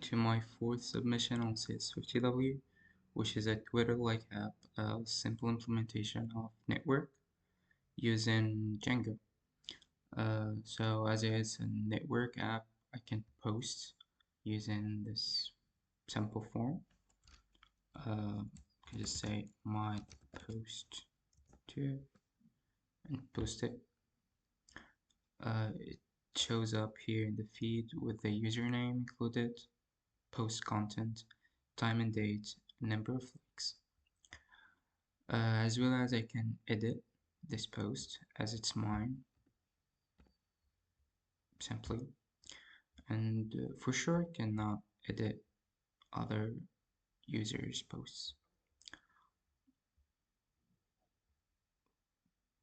to my fourth submission on CS50W, which is a Twitter-like app, a simple implementation of network using Django. So as it is a network app, I can post using this simple form. I can just say my post to and post it. It shows up here in the feed with the username included, post content, time and date, number of likes. As well as I can edit this post as it's mine simply, and for sure I cannot edit other users' posts.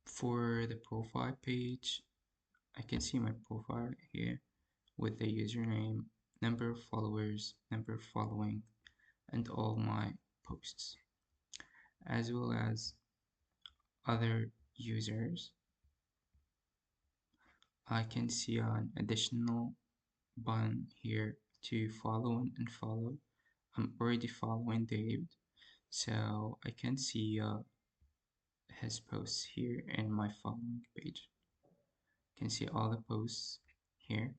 For the profile page, I can see my profile here with the username, number of followers, number of following, and all my posts, as well as other users. I can see an additional button here to follow and unfollow. I'm already following David, so I can see his posts here in my following page. You can see all the posts here.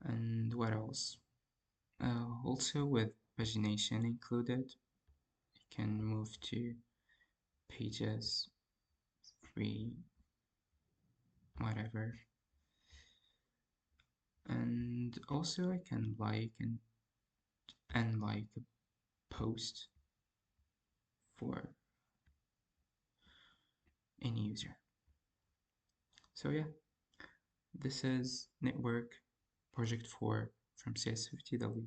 And what else? Also with pagination included, you can move to pages, free, whatever. And also I can like and unlike a post for any user. So yeah, this is Network Project 4 from CS50W.